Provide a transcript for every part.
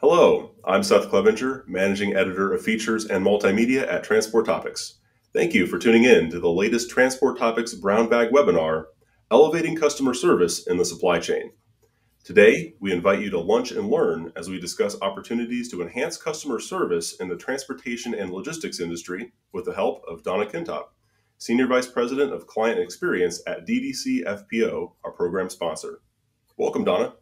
Hello, I'm Seth Clevenger, Managing Editor of Features and Multimedia at Transport Topics. Thank you for tuning in to the latest Transport Topics Brown Bag webinar, Elevating Customer Service in the Supply Chain. Today, we invite you to lunch and learn as we discuss opportunities to enhance customer service in the transportation and logistics industry with the help of Donna Kintop, Senior Vice President of Client Experience at DDC FPO, our program sponsor. Welcome, Donna.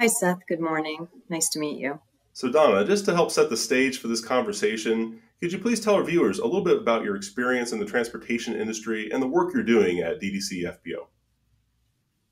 Hi, Seth. Good morning. Nice to meet you. So, Donna, just to help set the stage for this conversation, could you please tell our viewers a little bit about your experience in the transportation industry and the work you're doing at DDC FPO?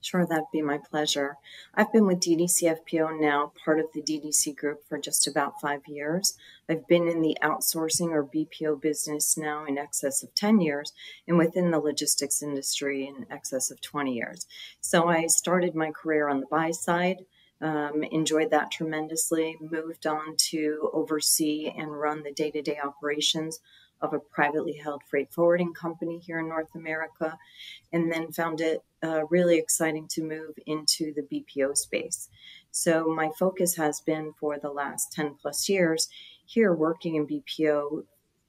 Sure, that'd be my pleasure. I've been with DDC FPO now, part of the DDC group, for just about 5 years. I've been in the outsourcing or BPO business now in excess of 10 years, and within the logistics industry in excess of 20 years. So I started my career on the buy side. Enjoyed that tremendously, moved on to oversee and run the day-to-day operations of a privately held freight forwarding company here in North America, and then found it really exciting to move into the BPO space. So my focus has been for the last 10 plus years here working in BPO,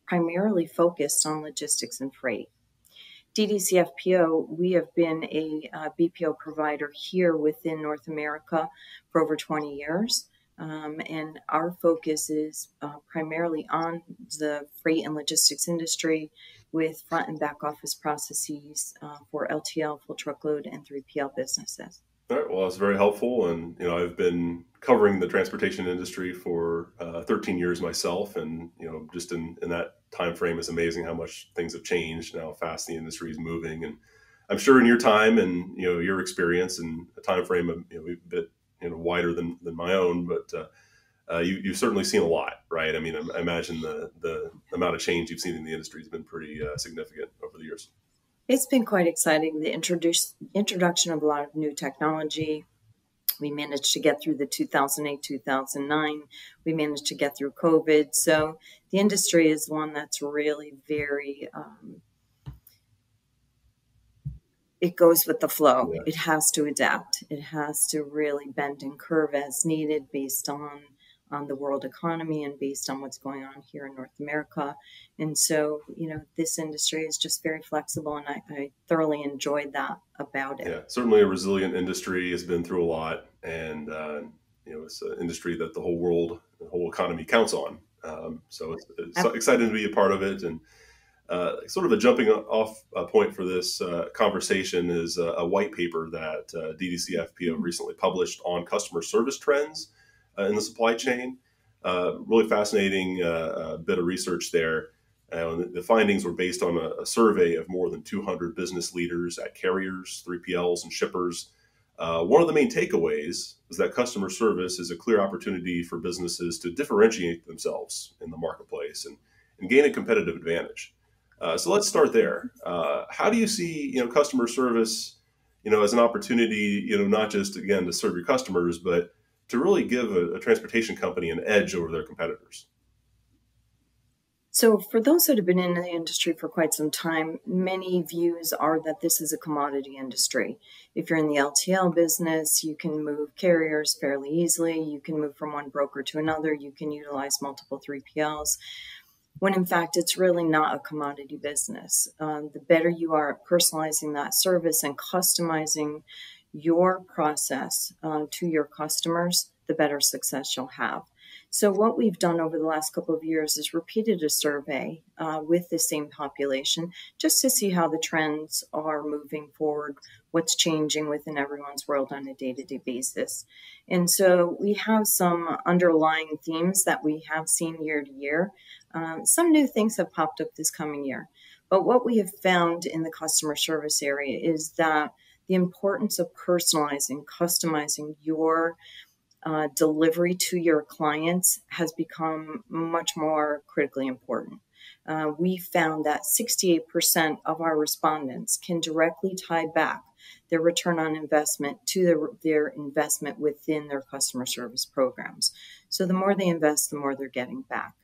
primarily focused on logistics and freight. DDC FPO, we have been a BPO provider here within North America for over 20 years. And our focus is primarily on the freight and logistics industry with front and back office processes for LTL, full truckload, and 3PL businesses. All right, well, that's very helpful. And, I've been covering the transportation industry for 13 years myself. And, just in that time frame, it's amazing how much things have changed and how fast the industry is moving. And I'm sure in your time and, your experience and a time frame a bit, wider than my own, but you've certainly seen a lot, right? I mean, I imagine the amount of change you've seen in the industry has been pretty significant over the years. It's been quite exciting. The introduction of a lot of new technology. We managed to get through the 2008, 2009. We managed to get through COVID. So the industry is one that's really very, it goes with the flow. Yeah. It has to adapt. It has to really bend and curve as needed based on the world economy and based on what's going on here in North America. And so, this industry is just very flexible, and I thoroughly enjoyed that about it. Yeah, certainly a resilient industry, has been through a lot, and it's an industry that the whole world, the whole economy counts on. So it's exciting to be a part of it. And sort of a jumping off point for this conversation is a white paper that DDC FPO recently published on customer service trends in the supply chain. Really fascinating bit of research there. The findings were based on a survey of more than 200 business leaders at carriers, 3PLs, and shippers. One of the main takeaways is that customer service is a clear opportunity for businesses to differentiate themselves in the marketplace and gain a competitive advantage. So let's start there. How do you see, customer service, as an opportunity, not just, again, to serve your customers, but to really give a transportation company an edge over their competitors? So for those that have been in the industry for quite some time, many views are that this is a commodity industry. If you're in the LTL business, you can move carriers fairly easily. You can move from one broker to another. You can utilize multiple 3PLs. When in fact, it's really not a commodity business. The better you are at personalizing that service and customizing your process to your customers, the better success you'll have. So what we've done over the last couple of years is repeated a survey with the same population just to see how the trends are moving forward, what's changing within everyone's world on a day-to-day basis. And so we have some underlying themes that we have seen year to year. Some new things have popped up this coming year. But what we have found in the customer service area is that the importance of personalizing, customizing your delivery to your clients has become much more critically important. We found that 68% of our respondents can directly tie back their return on investment to their investment within their customer service programs. So the more they invest, the more they're getting back.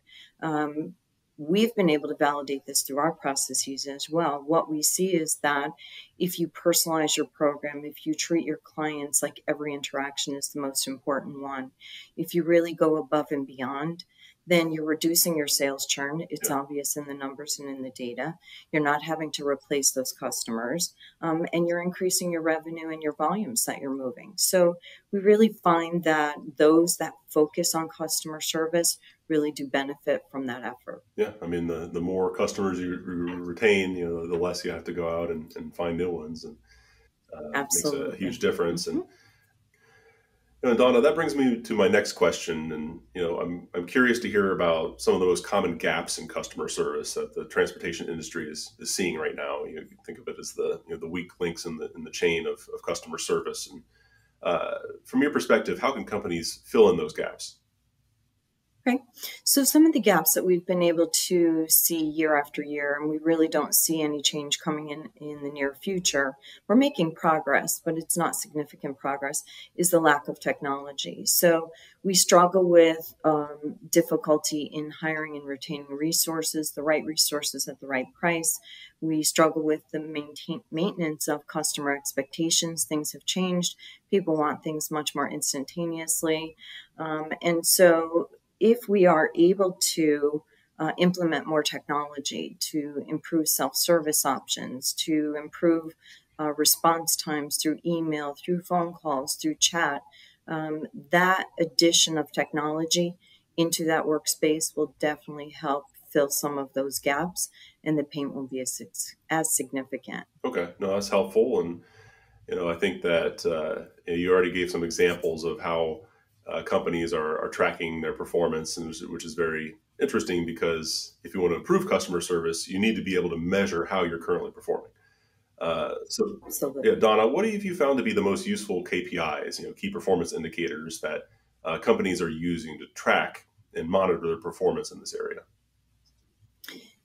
we've been able to validate this through our processes as well. What we see is that if you personalize your program, if you treat your clients like every interaction is the most important one, if you really go above and beyond, then you're reducing your sales churn. It's obvious in the numbers and in the data. You're not having to replace those customers, and you're increasing your revenue and your volumes that you're moving. So we really find that those that focus on customer service really do benefit from that effort. Yeah, I mean, the more customers you retain, the less you have to go out and find new ones, and makes a huge Absolutely. difference. Mm-hmm. And Donna, that brings me to my next question, and I'm curious to hear about some of the most common gaps in customer service that the transportation industry is seeing right now. You can think of it as the weak links in the chain of customer service. And from your perspective, how can companies fill in those gaps? Okay. So some of the gaps that we've been able to see year after year, and we really don't see any change coming in the near future, we're making progress, but it's not significant progress, is the lack of technology. So we struggle with difficulty in hiring and retaining resources, the right resources at the right price. We struggle with the maintenance of customer expectations. Things have changed. People want things much more instantaneously. And so if we are able to implement more technology to improve self-service options, to improve response times through email, through phone calls, through chat, that addition of technology into that workspace will definitely help fill some of those gaps, and the pain won't be as significant. Okay, no, that's helpful, and I think that you already gave some examples of how companies are tracking their performance, and which is very interesting because if you want to improve customer service, you need to be able to measure how you're currently performing. So, Absolutely. yeah, Donna, what have you found to be the most useful KPIs, key performance indicators that companies are using to track and monitor their performance in this area?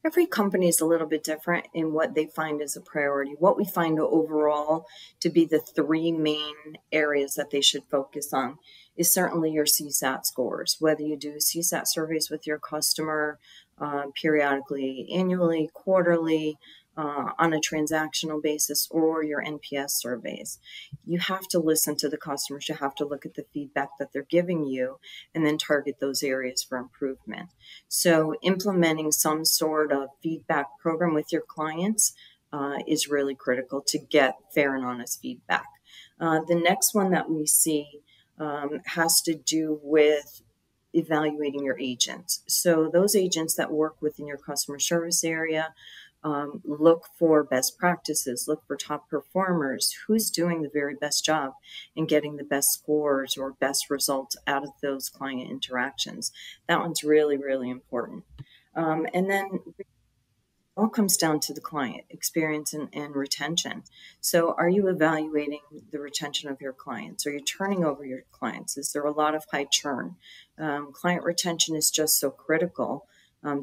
Every company is a little bit different in what they find as a priority. What we find overall to be the three main areas that they should focus on is certainly your CSAT scores, whether you do CSAT surveys with your customer periodically, annually, quarterly, on a transactional basis, or your NPS surveys. You have to listen to the customers. You have to look at the feedback that they're giving you and then target those areas for improvement. So implementing some sort of feedback program with your clients is really critical to get fair and honest feedback. The next one that we see has to do with evaluating your agents. So those agents that work within your customer service area, look for best practices, look for top performers, who's doing the very best job and getting the best scores or best results out of those client interactions. That one's really, really important. And then all comes down to the client experience and retention. So are you evaluating the retention of your clients? Are you turning over your clients? Is there a lot of high churn? Client retention is just so critical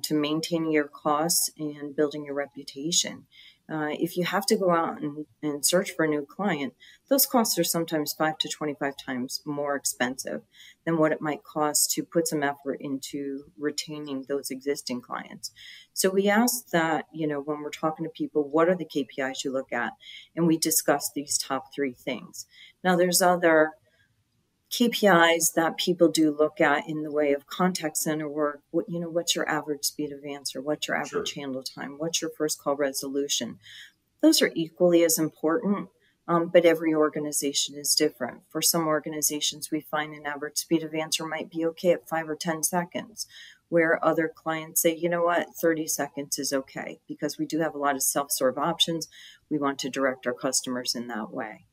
to maintaining your costs and building your reputation. If you have to go out and search for a new client, those costs are sometimes 5 to 25 times more expensive than what it might cost to put some effort into retaining those existing clients. So we ask that, when we're talking to people, what are the KPIs you look at? And we discuss these top three things. Now, there's other KPIs that people do look at in the way of contact center work. What's your average speed of answer? What's your average Sure. handle time? What's your first call resolution? Those are equally as important, but every organization is different. For some organizations, we find an average speed of answer might be okay at 5 or 10 seconds, where other clients say, 30 seconds is okay, because we do have a lot of self-serve options. We want to direct our customers in that way.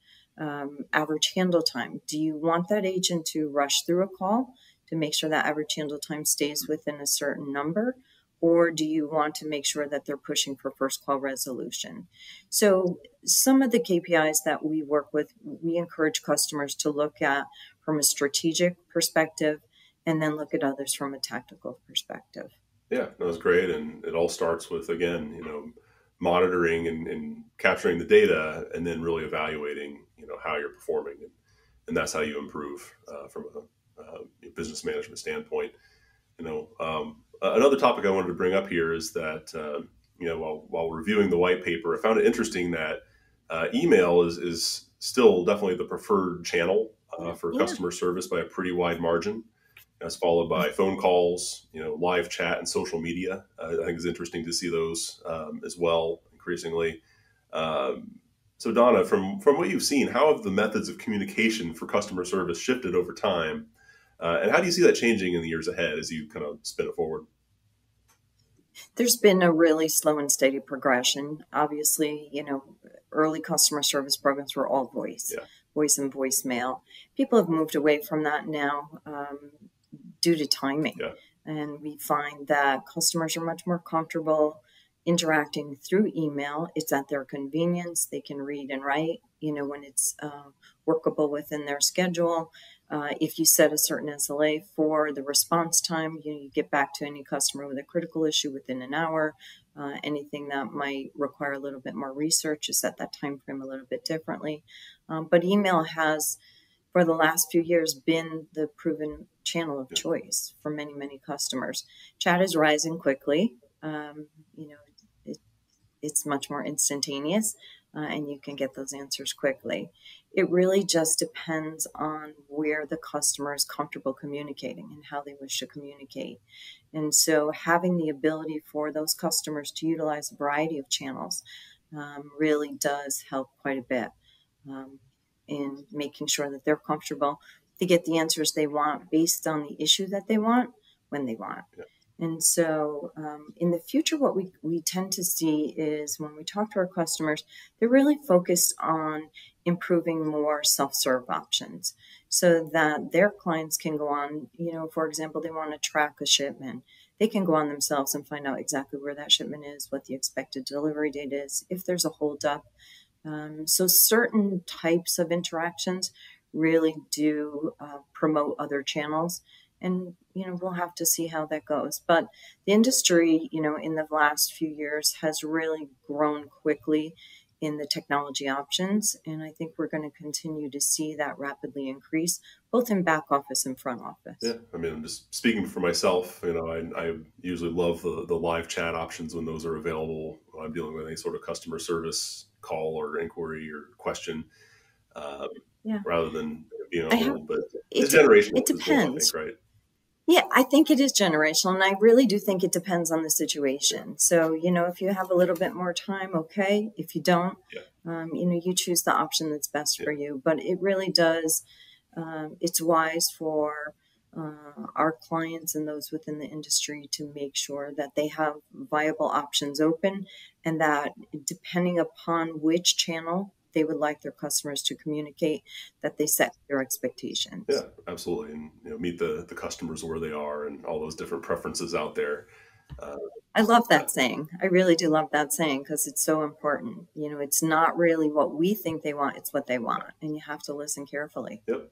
Average handle time. Do you want that agent to rush through a call to make sure that average handle time stays within a certain number? Or do you want to make sure that they're pushing for first call resolution? So some of the KPIs that we work with, we encourage customers to look at from a strategic perspective and then look at others from a tactical perspective. Yeah, that was great. And it all starts with, again, monitoring and capturing the data and then really evaluating, how you're performing. And that's how you improve from a business management standpoint. Another topic I wanted to bring up here is that while reviewing the white paper, I found it interesting that email is still definitely the preferred channel for Yeah. customer service by a pretty wide margin. That's followed by phone calls, live chat, and social media. I think it's interesting to see those as well increasingly. So, Donna, from what you've seen, how have the methods of communication for customer service shifted over time, and how do you see that changing in the years ahead as you kind of spin it forward? There's been a really slow and steady progression. Obviously, early customer service programs were all voice, Yeah, voice and voicemail. People have moved away from that now due to timing. yeah, And we find that customers are much more comfortable interacting through email. It's at their convenience. They can read and write, when it's workable within their schedule. If you set a certain SLA for the response time, you get back to any customer with a critical issue within an hour. Anything that might require a little bit more research, you set that time frame a little bit differently. But email has, for the last few years, been the proven channel of yeah, choice for many, many customers. Chat is rising quickly. It, it's much more instantaneous, and you can get those answers quickly. It really just depends on where the customer is comfortable communicating and how they wish to communicate. And so having the ability for those customers to utilize a variety of channels really does help quite a bit. Um, in making sure that they're comfortable to get the answers they want based on the issue that they want when they want. yeah, And so in the future, what we tend to see is when we talk to our customers, they're really focused on improving more self-serve options so that their clients can go on, for example, they want to track a shipment. They can go on themselves and find out exactly where that shipment is, what the expected delivery date is, if there's a holdup. So certain types of interactions really do promote other channels. And, we'll have to see how that goes. But the industry, in the last few years has really grown quickly in the technology options. And I think we're going to continue to see that rapidly increase, both in back office and front yeah. office. I mean, I'm just speaking for myself. I usually love the live chat options when those are available. When I'm dealing with any sort of customer service call or inquiry or question, um, Yeah. rather than being on I have, hold. But it, it's generational it as well, I think, depends. right? Yeah, I think it is generational, and I really do think it depends on the situation. So, if you have a little bit more time, okay. If you don't, Yeah, you choose the option that's best yeah, for you. But it really does, it's wise for our clients and those within the industry to make sure that they have viable options open and that depending upon which channel they would like their customers to communicate, that they set their yeah, expectations. absolutely. And meet the customers where they are and all those different preferences out there. Uh, I love yeah, that saying. I really do love that saying because it's so important. It's not really what we think they want, it's what they want. And you have to listen carefully. yep.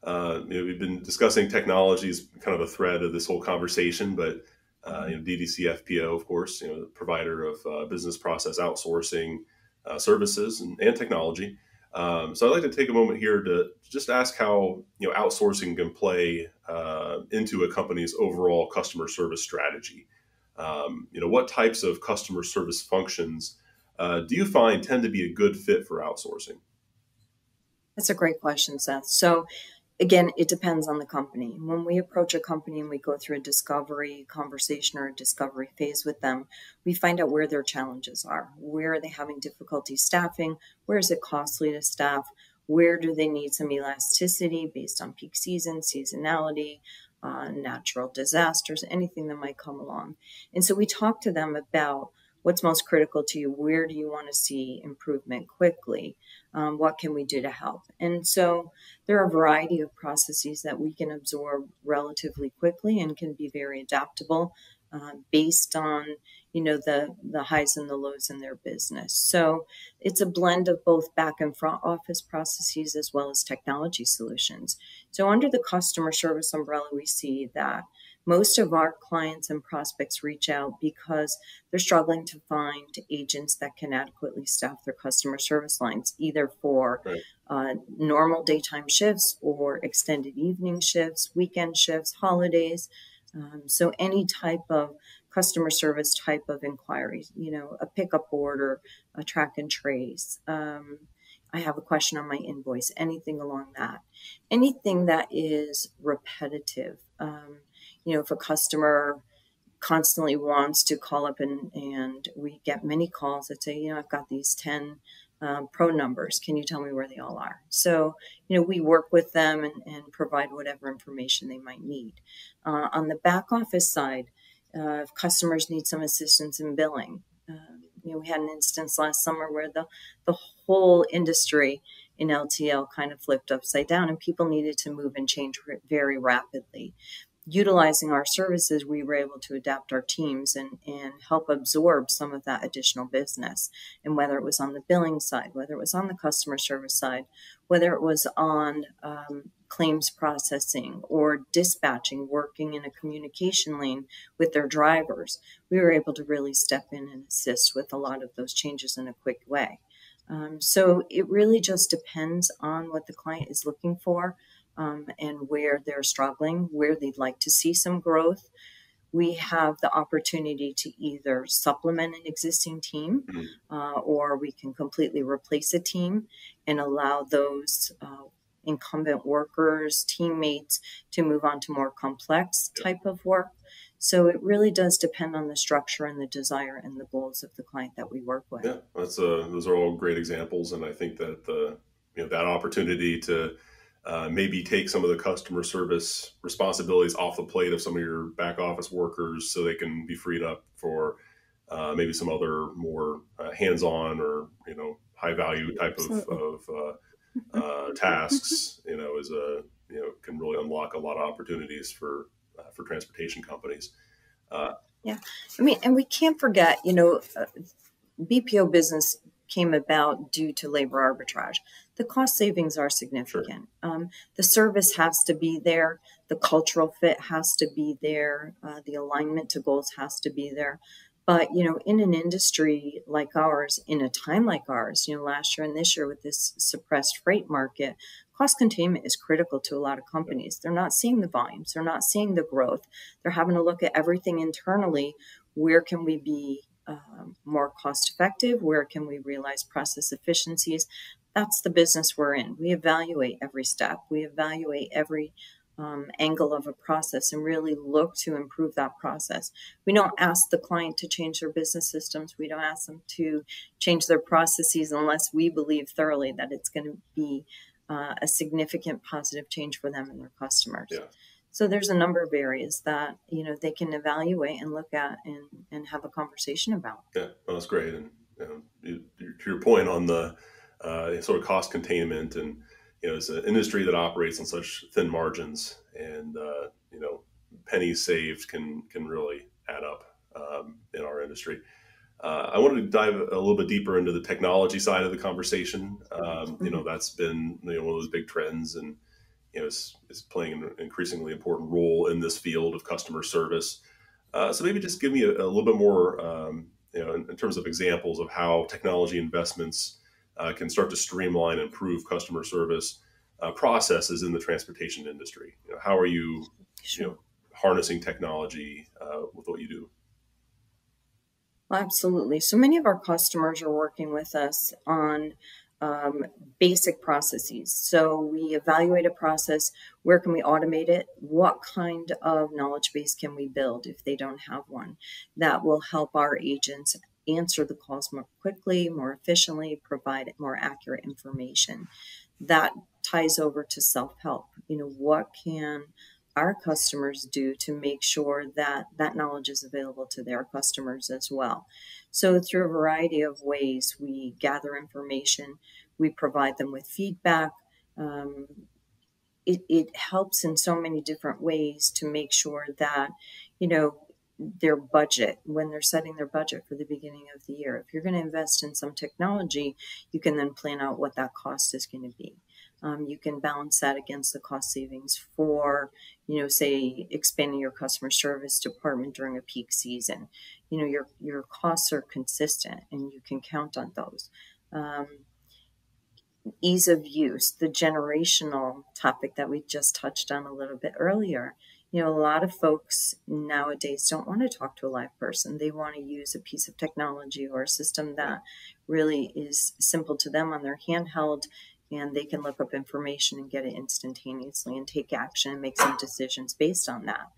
We've been discussing technology as kind of a thread of this whole conversation, but DDC FPO, of course, the provider of business process outsourcing services and technology. So I'd like to take a moment here to just ask how outsourcing can play into a company's overall customer service strategy. What types of customer service functions do you find tend to be a good fit for outsourcing? That's a great question, Seth. So, again, it depends on the company. When we approach a company and we go through a discovery conversation or a discovery phase with them, we find out where their challenges are. Where are they having difficulty staffing? Where is it costly to staff? Where do they need some elasticity based on peak season, seasonality, natural disasters, anything that might come along? And so we talk to them about what's most critical to you. Where do you want to see improvement quickly? What can we do to help? And so there are a variety of processes that we can absorb relatively quickly and can be very adaptable based on the highs and the lows in their business. So it's a blend of both back and front office processes as well as technology solutions. So under the customer service umbrella, we see that most of our clients and prospects reach out because they're struggling to find agents that can adequately staff their customer service lines, either for Right. normal daytime shifts or extended evening shifts, weekend shifts, holidays. So any type of customer service type of inquiries, a pickup order, a track and trace. I have a question on my invoice, anything along that. Anything that is repetitive. If a customer constantly wants to call up and we get many calls that say, I've got these 10 pro numbers. Can you tell me where they all are? So, we work with them and provide whatever information they might need. On the back office side, if customers need some assistance in billing, we had an instance last summer where the whole industry in LTL kind of flipped upside down and people needed to move and change very rapidly. Utilizing our services, we were able to adapt our teams and help absorb some of that additional business. And whether it was on the billing side, whether it was on the customer service side, whether it was on claims processing or dispatching, working in a communication lane with their drivers, we were able to really step in and assist with a lot of those changes in a quick way. So it really just depends on what the client is looking for. And where they're struggling, where they'd like to see some growth. We have the opportunity to either supplement an existing team or we can completely replace a team and allow those incumbent workers, teammates to move on to more complex type of work. So it really does depend on the structure and the desire and the goals of the client that we work with. Yeah, those are all great examples, and I think that that opportunity to maybe take some of the customer service responsibilities off the plate of some of your back office workers so they can be freed up for maybe some other more hands-on or high value type of tasks can really unlock a lot of opportunities for transportation companies. Yeah, and we can't forget, BPO business came about due to labor arbitrage. The cost savings are significant. Sure. The service has to be there. The cultural fit has to be there. The alignment to goals has to be there. But, in an industry like ours, in a time like ours, last year and this year with this suppressed freight market, cost containment is critical to a lot of companies. They're not seeing the volumes. They're not seeing the growth. They're having to look at everything internally. Where can we be more cost effective? Where can we realize process efficiencies? That's the business we're in. We evaluate every step. We evaluate every angle of a process and really look to improve that process. We don't ask the client to change their business systems. We don't ask them to change their processes unless we believe thoroughly that it's going to be a significant positive change for them and their customers. Yeah. So there's a number of areas that they can evaluate and look at and have a conversation about. Yeah, well, that's great. And to your point on the sort of cost containment, and it's an industry that operates on such thin margins, and pennies saved can really add up in our industry. I wanted to dive a little bit deeper into the technology side of the conversation. That's been one of those big trends, and is playing an increasingly important role in this field of customer service. So maybe just give me a little bit more, in terms of examples of how technology investments can start to streamline and improve customer service processes in the transportation industry. How are you, harnessing technology with what you do? Absolutely. So many of our customers are working with us on basic processes. So we evaluate a process. Where can we automate it? What kind of knowledge base can we build if they don't have one? That will help our agents answer the calls more quickly, more efficiently, provide more accurate information. That ties over to self-help. What can our customers do to make sure that that knowledge is available to their customers as well? So through a variety of ways, we gather information, we provide them with feedback. It helps in so many different ways to make sure that, their budget, when they're setting their budget for the beginning of the year, if you're going to invest in some technology, you can then plan out what that cost is going to be. You can balance that against the cost savings for, say, expanding your customer service department during a peak season. Your costs are consistent and you can count on those. Ease of use, the generational topic that we just touched on a little bit earlier. A lot of folks nowadays don't want to talk to a live person. They want to use a piece of technology or a system that really is simple to them on their handheld, and they can look up information and get it instantaneously and take action and make some decisions based on that.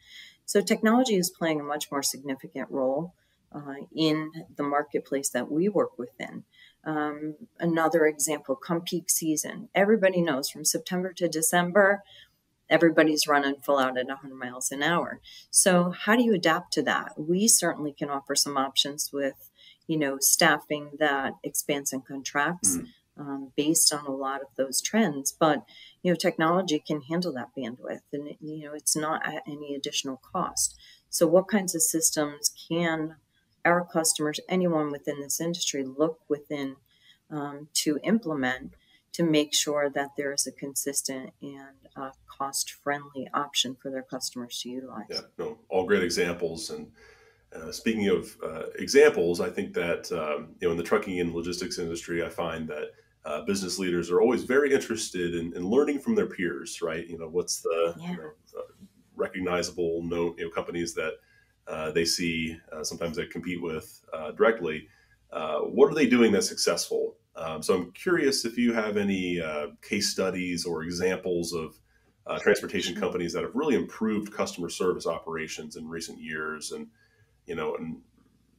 So technology is playing a much more significant role in the marketplace that we work within. Another example, come peak season, everybody knows from September to December, everybody's running full out at 100 miles an hour. So how do you adapt to that? We certainly can offer some options with, staffing that expands and contracts based on a lot of those trends. But, technology can handle that bandwidth, and, it's not at any additional cost. So what kinds of systems can our customers, anyone within this industry, look within to implement to make sure that there is a consistent and cost-friendly option for their customers to utilize? Yeah, no, all great examples. And speaking of examples, I think that in the trucking and logistics industry, I find that business leaders are always very interested in learning from their peers, right? What's the recognizable known companies that they see sometimes they compete with directly. What are they doing that's successful? So I'm curious if you have any case studies or examples of transportation companies that have really improved customer service operations in recent years, and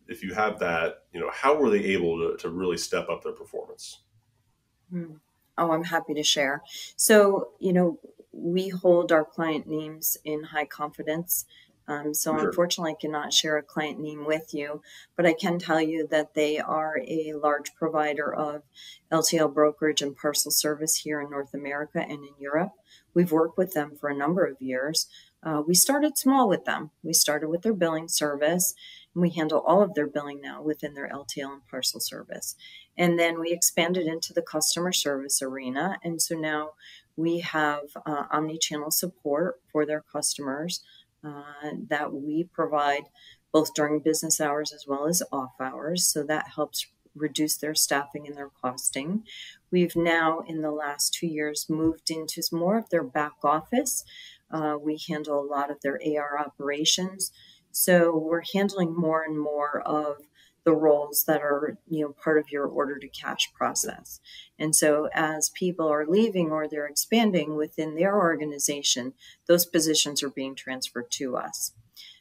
if you have that, how were they able to really step up their performance? Oh, I'm happy to share. So, we hold our client names in high confidence. So unfortunately, I cannot share a client name with you, but I can tell you that they are a large provider of LTL brokerage and parcel service here in North America and in Europe. We've worked with them for a number of years. We started small with them. We started with their billing service, and we handle all of their billing now within their LTL and parcel service. And then we expanded into the customer service arena. And so now we have omni-channel support for their customers that we provide both during business hours as well as off hours. So that helps reduce their staffing and their costing. We've now, in the last 2 years, moved into more of their back office. We handle a lot of their AR operations. So we're handling more and more of the roles that are, part of your order to cash process. And so as people are leaving or they're expanding within their organization, those positions are being transferred to us.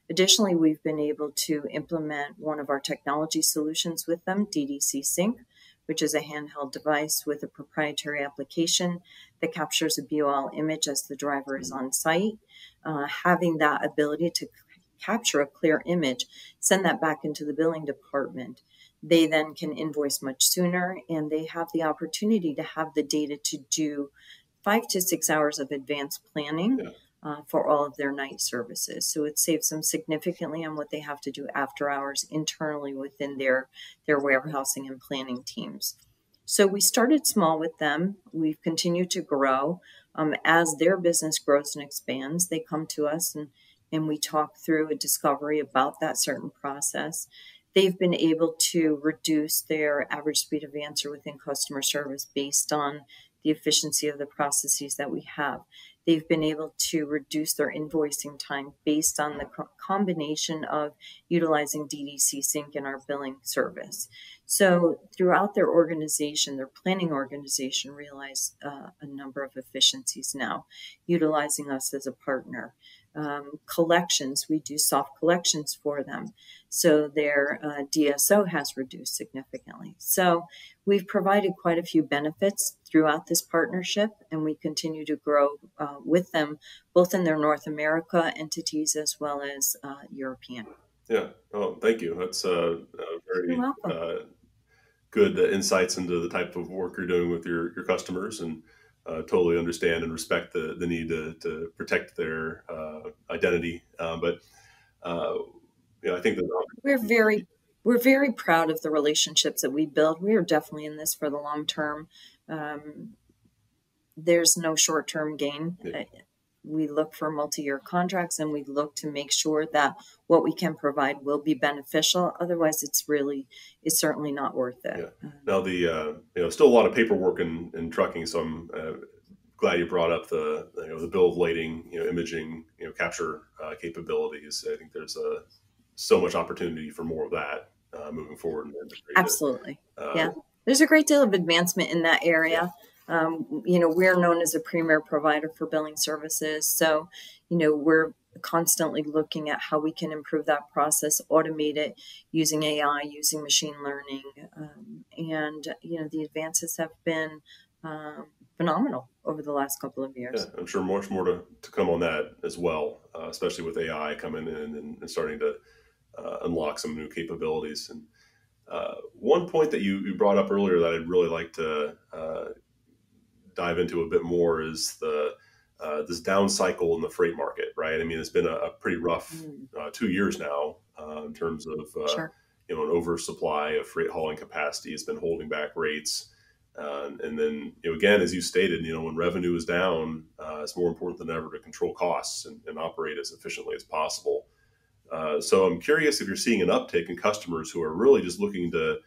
Additionally, we've been able to implement one of our technology solutions with them, DDC Sync, which is a handheld device with a proprietary application that captures a BOL image as the driver is on site. Having that ability to capture a clear image, send that back into the billing department. They then can invoice much sooner, and they have the opportunity to have the data to do 5 to 6 hours of advanced planning for all of their night services. So it saves them significantly on what they have to do after hours internally within their warehousing and planning teams. So we started small with them. We've continued to grow. As their business grows and expands, they come to us and we talk through a discovery about that certain process. They've been able to reduce their average speed of answer within customer service based on the efficiency of the processes that we have. They've been able to reduce their invoicing time based on the combination of utilizing DDC Sync in our billing service. So throughout their organization, their planning organization realized a number of efficiencies now, utilizing us as a partner. Collections, we do soft collections for them. So their DSO has reduced significantly. So we've provided quite a few benefits throughout this partnership, and we continue to grow with them, both in their North America entities as well as European. Yeah. Oh, thank you. That's very good insights into the type of work you're doing with your customers, and totally understand and respect the need to protect their identity. But I think that we're very proud of the relationships that we build. We are definitely in this for the long term. There's no short-term gain. Yeah. We look for multi-year contracts, and we look to make sure that what we can provide will be beneficial. Otherwise, it's certainly not worth it. Yeah. Now, still a lot of paperwork in trucking. So I'm glad you brought up the bill of lading, imaging, capture capabilities. I think there's so much opportunity for more of that moving forward in the industry. Absolutely. Yeah. There's a great deal of advancement in that area. Yeah. We're known as a premier provider for billing services. So, we're constantly looking at how we can improve that process, automate it using AI, using machine learning. And the advances have been phenomenal over the last couple of years. Yeah, I'm sure much more to come on that as well, especially with AI coming in and starting to unlock some new capabilities. And one point that you brought up earlier that I'd really like to dive into a bit more is this down cycle in the freight market, right? I mean, it's been a pretty rough 2 years now in terms of Sure. an oversupply of freight hauling capacity. It's been holding back rates. And then, again, as you stated, when revenue is down, it's more important than ever to control costs and operate as efficiently as possible. So I'm curious if you're seeing an uptick in customers who are really just looking to,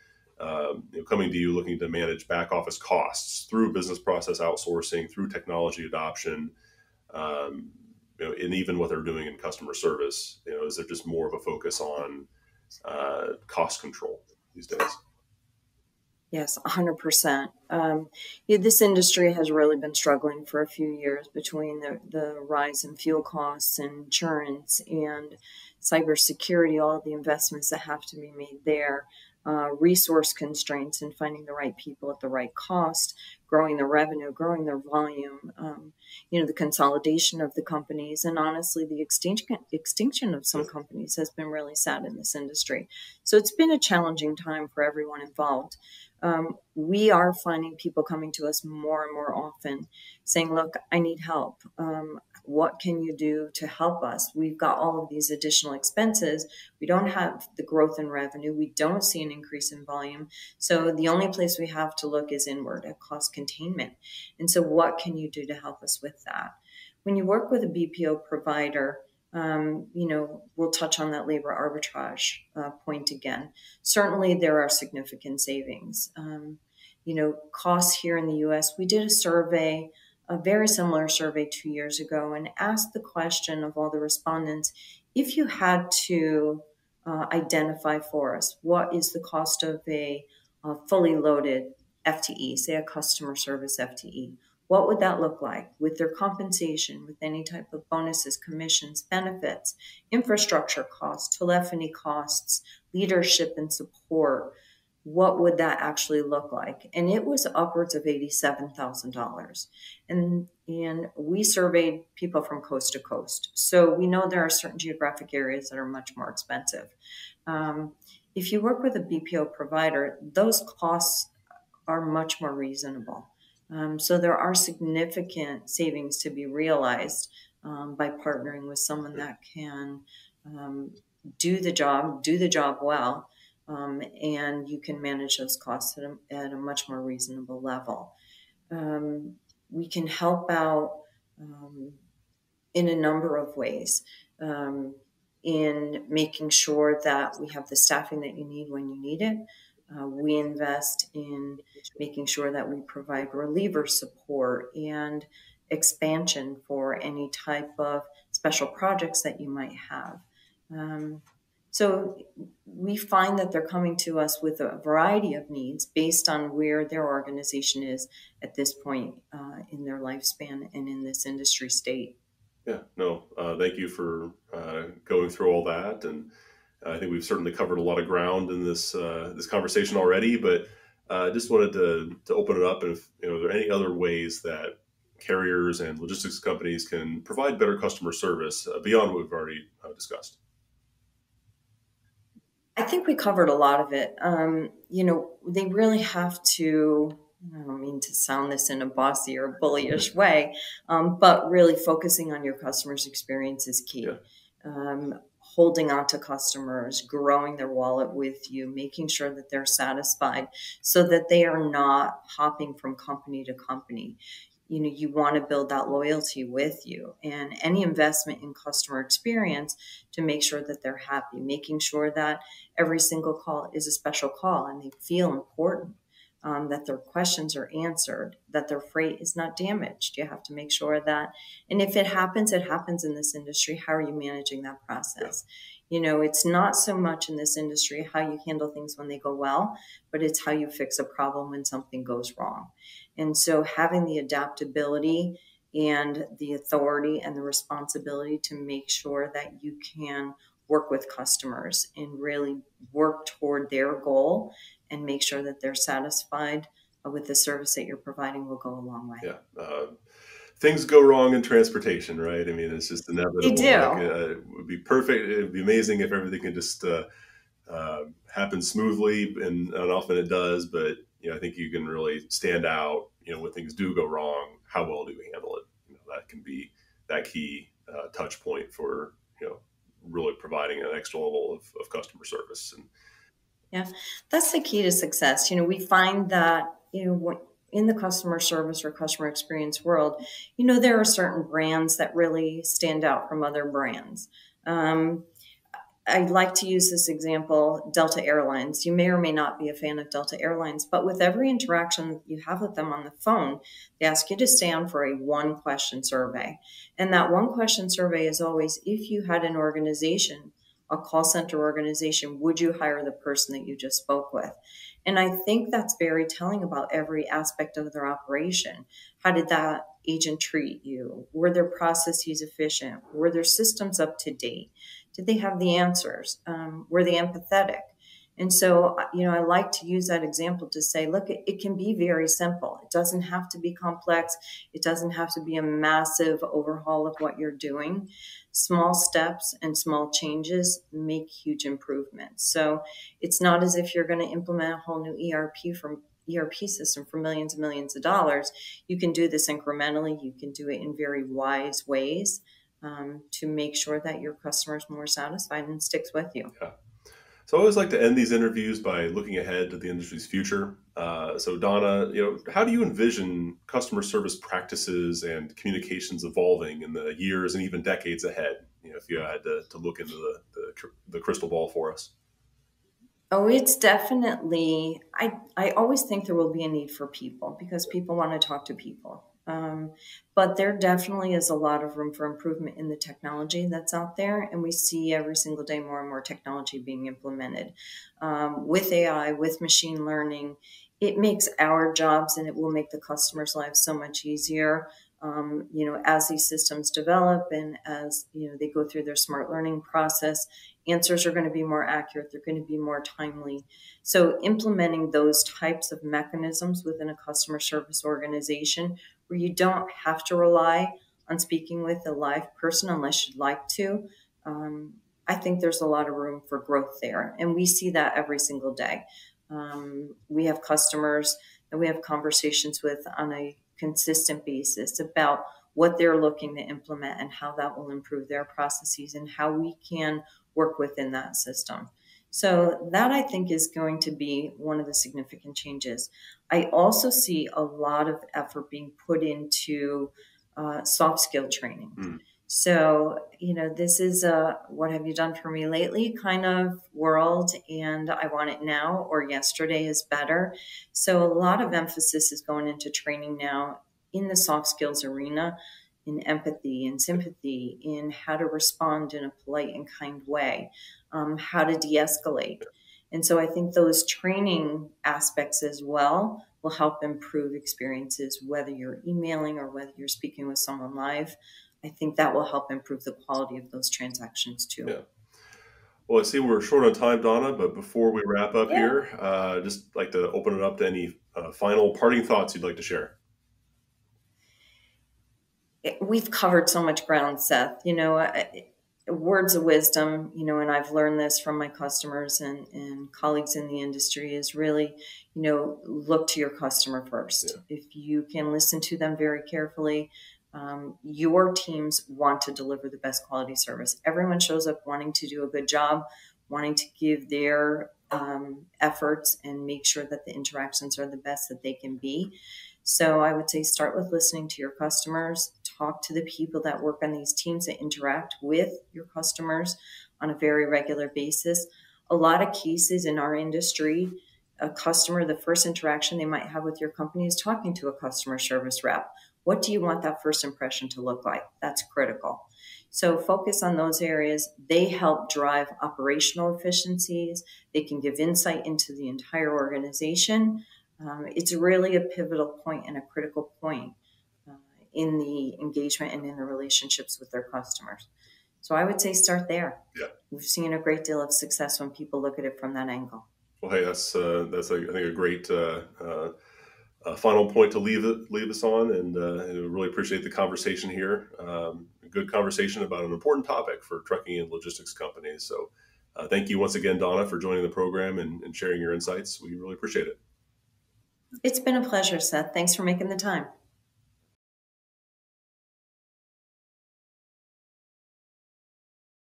coming to you looking to manage back office costs through business process outsourcing, through technology adoption, and even what they're doing in customer service. Is there just more of a focus on cost control these days? Yes, 100%. This industry has really been struggling for a few years between the rise in fuel costs and insurance and cybersecurity, all the investments that have to be made there, resource constraints and finding the right people at the right cost, growing their revenue, growing their volume, the consolidation of the companies, and honestly, the extinction of some companies has been really sad in this industry. So it's been a challenging time for everyone involved. We are finding people coming to us more and more often saying, look, I need help. What can you do to help us? We've got all of these additional expenses. We don't have the growth in revenue. We don't see an increase in volume. So the only place we have to look is inward at cost containment. And so what can you do to help us with that? When you work with a BPO provider, we'll touch on that labor arbitrage point again. Certainly, there are significant savings. Costs here in the U.S., we did a very similar survey 2 years ago, and asked the question of all the respondents, if you had to identify for us, what is the cost of a fully loaded FTE, say a customer service FTE? What would that look like with their compensation, with any type of bonuses, commissions, benefits, infrastructure costs, telephony costs, leadership and support? What would that actually look like? And it was upwards of $87,000. And we surveyed people from coast to coast. So we know there are certain geographic areas that are much more expensive. If you work with a BPO provider, those costs are much more reasonable. So there are significant savings to be realized by partnering with someone that can do the job well, and you can manage those costs at a much more reasonable level. We can help out in a number of ways in making sure that we have the staffing that you need when you need it. We invest in making sure that we provide reliever support and expansion for any type of special projects that you might have. So we find that they're coming to us with a variety of needs based on where their organization is at this point in their lifespan and in this industry state. Yeah, no, thank you for going through all that. And I think we've certainly covered a lot of ground in this conversation already, but just wanted to open it up. And if are there any other ways that carriers and logistics companies can provide better customer service beyond what we've already discussed? I think we covered a lot of it. They really have to, I don't mean to sound this in a bossy or bullyish way, but really focusing on your customer's experience is key. Yeah. Holding on to customers, growing their wallet with you, making sure that they're satisfied so that they are not hopping from company to company. You want to build that loyalty with you, and any investment in customer experience to make sure that they're happy, making sure that every single call is a special call and they feel important. that their questions are answered, that their freight is not damaged. You have to make sure that, and if it happens in this industry. How are you managing that process? It's not so much in this industry how you handle things when they go well, but it's how you fix a problem when something goes wrong. And so having the adaptability and the authority and the responsibility to make sure that you can work with customers and really work toward their goal and make sure that they're satisfied with the service that you're providing will go a long way. Yeah. Things go wrong in transportation, right? I mean, it's just They inevitable. do. It would be perfect. It'd be amazing if everything could just happen smoothly, and often it does. But I think you can really stand out. When things do go wrong, how well do we handle it? That can be that key touch point for really providing an extra level of customer service. And yeah, that's the key to success. We find that in the customer service or customer experience world, there are certain brands that really stand out from other brands. I like to use this example, Delta Airlines. You may or may not be a fan of Delta Airlines, but with every interaction you have with them on the phone, they ask you to stay on for a one-question survey. And that one-question survey is always, if you had an organization, a call center organization, would you hire the person that you just spoke with? And I think that's very telling about every aspect of their operation. How did that agent treat you? Were their processes efficient? Were their systems up to date? Did they have the answers? Were they empathetic? And so, I like to use that example to say, look, it can be very simple. It doesn't have to be complex. It doesn't have to be a massive overhaul of what you're doing. Small steps and small changes make huge improvements. So it's not as if you're going to implement a whole new ERP system for millions and millions of dollars. You can do this incrementally. You can do it in very wise ways. To make sure that your customer is more satisfied and sticks with you. Yeah. So I always like to end these interviews by looking ahead to the industry's future. So Donna, how do you envision customer service practices and communications evolving in the years and even decades ahead? If you had to look into the crystal ball for us. Oh, it's definitely, I always think there will be a need for people because people want to talk to people. But there definitely is a lot of room for improvement in the technology that's out there. And we see every single day more and more technology being implemented. With AI, with machine learning, it makes our jobs and it will make the customers' lives so much easier. As these systems develop and as, they go through their smart learning process, answers are going to be more accurate. They're going to be more timely. So implementing those types of mechanisms within a customer service organization where you don't have to rely on speaking with a live person unless you'd like to, I think there's a lot of room for growth there. And we see that every single day. We have customers that we have conversations with on a consistent basis about what they're looking to implement and how that will improve their processes and how we can work within that system. So that I think is going to be one of the significant changes. I also see a lot of effort being put into soft skill training. Mm. So, this is a what have you done for me lately kind of world, and I want it now or yesterday is better. So a lot of emphasis is going into training now in the soft skills arena, in empathy and sympathy, in how to respond in a polite and kind way, how to de-escalate. And so I think those training aspects as well will help improve experiences, whether you're emailing or whether you're speaking with someone live. I think that will help improve the quality of those transactions too. Yeah. Well, I see we're short on time, Donna, but before we wrap up here, just like to open it up to any final parting thoughts you'd like to share. We've covered so much ground, Seth. Words of wisdom, and I've learned this from my customers and colleagues in the industry is really, look to your customer first. Yeah. If you can listen to them very carefully, your teams want to deliver the best quality service. Everyone shows up wanting to do a good job, wanting to give their efforts and make sure that the interactions are the best that they can be. So I would say start with listening to your customers, talk to the people that work on these teams that interact with your customers on a very regular basis. A lot of cases in our industry, a customer, the first interaction they might have with your company is talking to a customer service rep. What do you want that first impression to look like? That's critical. So focus on those areas. They help drive operational efficiencies. They can give insight into the entire organization. It's really a pivotal point and a critical point in the engagement and in the relationships with their customers. So I would say start there. Yeah. We've seen a great deal of success when people look at it from that angle. Well, hey, that's I think a great final point to leave us on, and I really appreciate the conversation here. A good conversation about an important topic for trucking and logistics companies. So, thank you once again, Donna, for joining the program and sharing your insights. We really appreciate it. It's been a pleasure, Seth. Thanks for making the time.